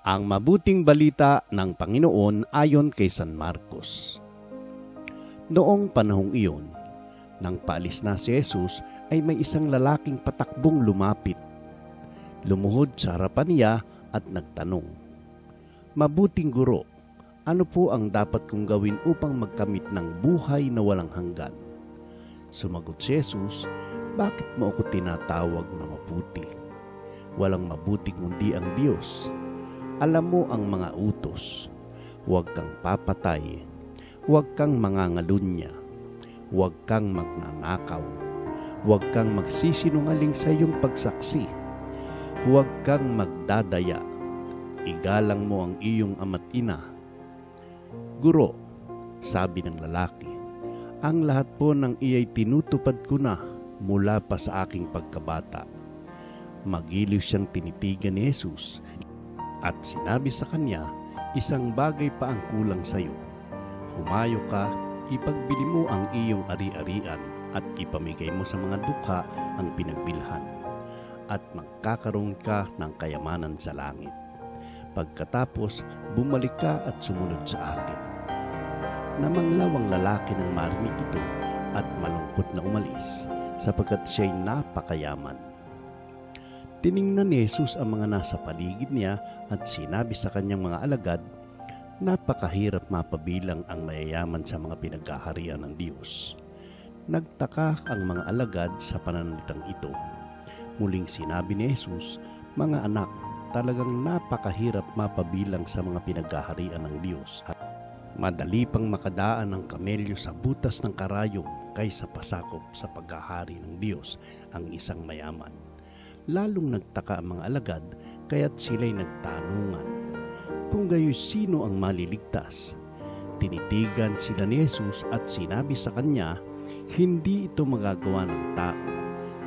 Ang mabuting balita ng Panginoon ayon kay San Marcos. Noong panahong iyon, nang paalis na si Jesus, ay may isang lalaking patakbong lumapit. Lumuhod sa harapan niya at nagtanong, "Mabuting guro, ano po ang dapat kong gawin upang magkamit ng buhay na walang hanggan?" Sumagot si Jesus, "Bakit mo ako tinatawag na mabuti? Walang mabuti kundi ang Diyos. Alam mo ang mga utos. Huwag kang papatay. Huwag kang mangangalunya. Huwag kang magnanakaw. Huwag kang magsisinungaling sa iyong pagsaksi. Huwag kang magdadaya. Igalang mo ang iyong ama't ina." "Guro," sabi ng lalaki, "ang lahat po ng iyay tinutupad ko na mula pa sa aking pagkabata." Magiliw siyang tinitigan ni Jesus at sinabi sa kanya, "Isang bagay pa ang kulang sa iyo. Humayo ka, ipagbili mo ang iyong ari-arian at ipamigay mo sa mga dukha ang pinagbilhan, at magkakaroon ka ng kayamanan sa langit. Pagkatapos, bumalik ka at sumunod sa akin." Namanglaw ang lalaki nang marinig ito at malungkot na umalis, sapagkat siya'y napakayaman. Tiningnan ni Jesus ang mga nasa paligid niya at sinabi sa kanyang mga alagad, "Napakahirap mapabilang ang mayayaman sa mga pinaghaharian ng Diyos." Nagtaka ang mga alagad sa pananalitang ito. Muling sinabi ni Jesus, "Mga anak, talagang napakahirap mapabilang sa mga pinaghaharian ng Diyos. Madali pang makadaan ng kamelyo sa butas ng karayom kaysa pasakop sa paghahari ng Diyos ang isang mayaman." Lalong nagtaka ang mga alagad, kaya't sila'y nagtanungan, kung gayoy sino ang maliligtas. Tinitigan sila ni Jesus at sinabi sa kanya, "Hindi ito magagawa ng tao,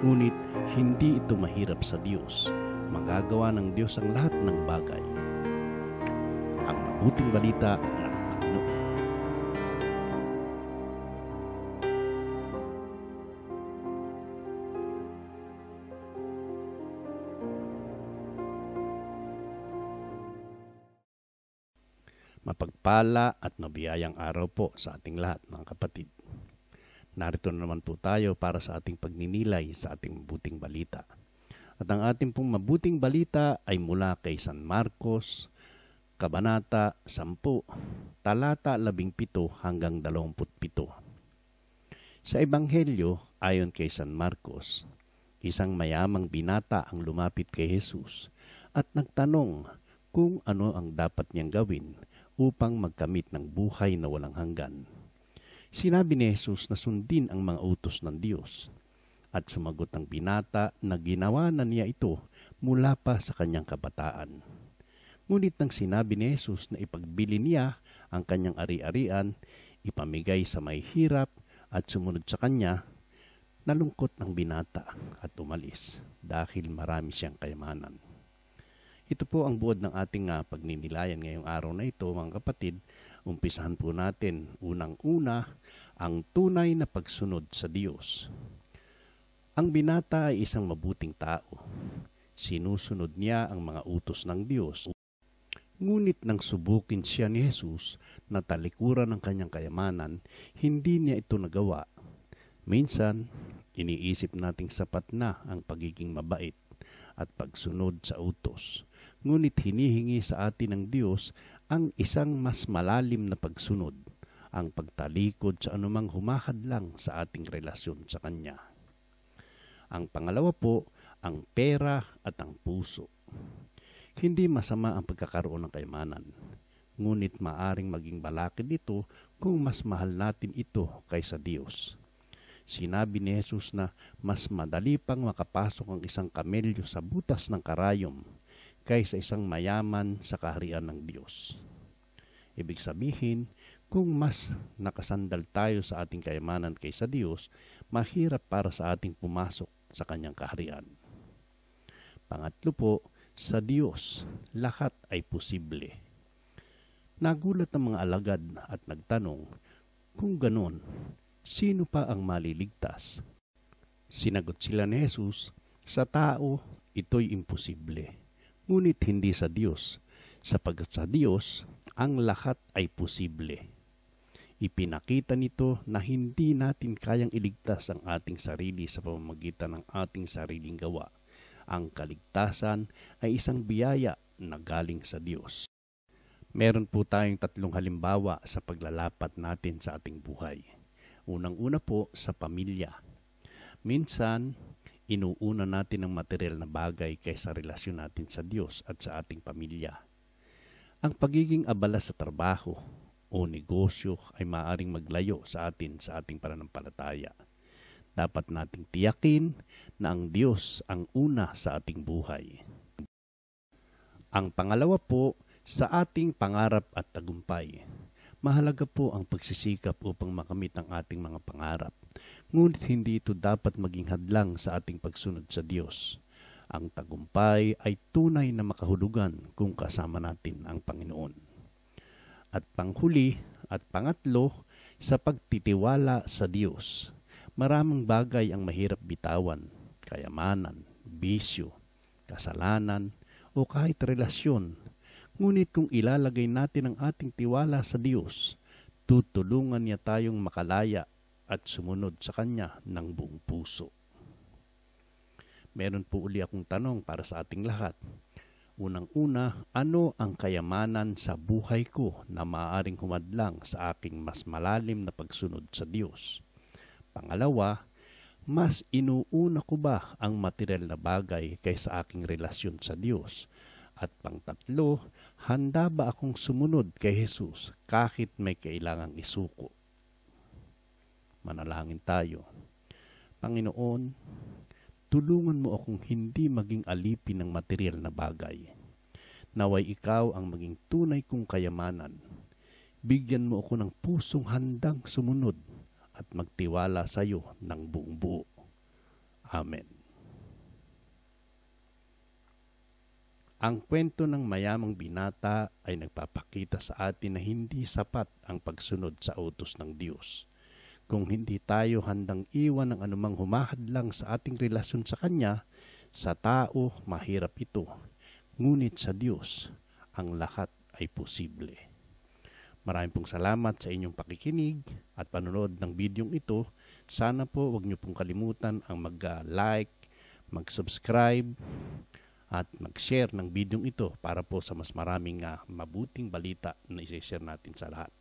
ngunit hindi ito mahirap sa Diyos. Magagawa ng Diyos ang lahat ng bagay." Ang mabuting balita ng Panginoon. Mapagpala at mabiyayang araw po sa ating lahat, mga kapatid. Narito na naman po tayo para sa ating pagninilay sa ating mabuting balita. At ang ating pong mabuting balita ay mula kay San Marcos, Kabanata 10, talata 17 hanggang 27. Sa Ebanghelyo, ayon kay San Marcos, isang mayamang binata ang lumapit kay Jesus at nagtanong kung ano ang dapat niyang gawin upang magkamit ng buhay na walang hanggan. Sinabi ni Jesus na sundin ang mga utos ng Diyos, at sumagot ang binata na ginawa na niya ito mula pa sa kanyang kabataan. Ngunit nang sinabi ni Jesus na ipagbili niya ang kanyang ari-arian, ipamigay sa may hirap at sumunod sa kanya, nalungkot ang binata at umalis dahil marami siyang kayamanan. Ito po ang buod ng ating pagninilayan ngayong araw na ito, mga kapatid. Umpisahan po natin unang-una ang tunay na pagsunod sa Diyos. Ang binata ay isang mabuting tao. Sinusunod niya ang mga utos ng Diyos. Ngunit nang subukin siya ni Jesus na talikuran ng kanyang kayamanan, hindi niya ito nagawa. Minsan, iniisip nating sapat na ang pagiging mabait at pagsunod sa utos. Ngunit hinihingi sa atin ng Diyos ang isang mas malalim na pagsunod, ang pagtalikod sa anumang humahadlang sa ating relasyon sa Kanya. Ang pangalawa po, ang pera at ang puso. Hindi masama ang pagkakaroon ng kayamanan, ngunit maaring maging balakid ito kung mas mahal natin ito kaysa Diyos. Sinabi ni Jesus na mas madali pang makapasok ang isang kamelyo sa butas ng karayom kaysa isang mayaman sa kaharian ng Diyos. Ibig sabihin, kung mas nakasandal tayo sa ating kayamanan kaysa Diyos, mahirap para sa ating pumasok sa Kanyang kaharian. Pangatlo po, sa Diyos, lahat ay posible. Nagulat ang mga alagad at nagtanong, kung ganon, sino pa ang maliligtas? Sinagot sila ni Jesus, sa tao, ito'y imposible. Ngunit hindi sa Diyos, Sapagkat sa Diyos, ang lahat ay posible. Ipinakita nito na hindi natin kayang iligtas ang ating sarili sa pamamagitan ng ating sariling gawa. Ang kaligtasan ay isang biyaya na galing sa Diyos. Meron po tayong 3 halimbawa sa paglalapat natin sa ating buhay. Unang-una po sa pamilya. Minsan, inuuna natin ang material na bagay kaysa relasyon natin sa Diyos at sa ating pamilya. Ang pagiging abala sa trabaho o negosyo ay maaaring maglayo sa ating pananampalataya. Dapat nating tiyakin na ang Diyos ang una sa ating buhay. Ang pangalawa po, sa ating pangarap at tagumpay. Mahalaga po ang pagsisikap upang makamit ang ating mga pangarap. Ngunit hindi ito dapat maging hadlang sa ating pagsunod sa Diyos. Ang tagumpay ay tunay na makahulugan kung kasama natin ang Panginoon. At panghuli at pangatlo, sa pagtitiwala sa Diyos. Maraming bagay ang mahirap bitawan, kayamanan, bisyo, kasalanan, o kahit relasyon. Ngunit kung ilalagay natin ang ating tiwala sa Diyos, tutulungan niya tayong makalaya at sumunod sa Kanya ng buong puso. Meron po uli akong tanong para sa ating lahat. Unang-una, ano ang kayamanan sa buhay ko na maaaring humadlang sa aking mas malalim na pagsunod sa Diyos? Pangalawa, mas inuuna ko ba ang material na bagay kaysa aking relasyon sa Diyos? At pangtatlo, handa ba akong sumunod kay Jesus kahit may kailangang isuko? Manalangin tayo. Panginoon, tulungan mo akong hindi maging alipin ng material na bagay. Naway ikaw ang maging tunay kong kayamanan. Bigyan mo ako ng pusong handang sumunod at magtiwala sa iyo ng buong buo. Amen. Ang kwento ng mayamang binata ay nagpapakita sa atin na hindi sapat ang pagsunod sa utos ng Diyos. Kung hindi tayo handang iwan ng anumang humahadlang sa ating relasyon sa Kanya, sa tao mahirap ito. Ngunit sa Diyos, ang lahat ay posible. Maraming pong salamat sa inyong pakikinig at panonood ng bidyong ito. Sana po huwag niyo pong kalimutan ang mag-like, mag-subscribe, at mag-share ng bidyong ito para po sa mas maraming mabuting balita na i-share natin sa lahat.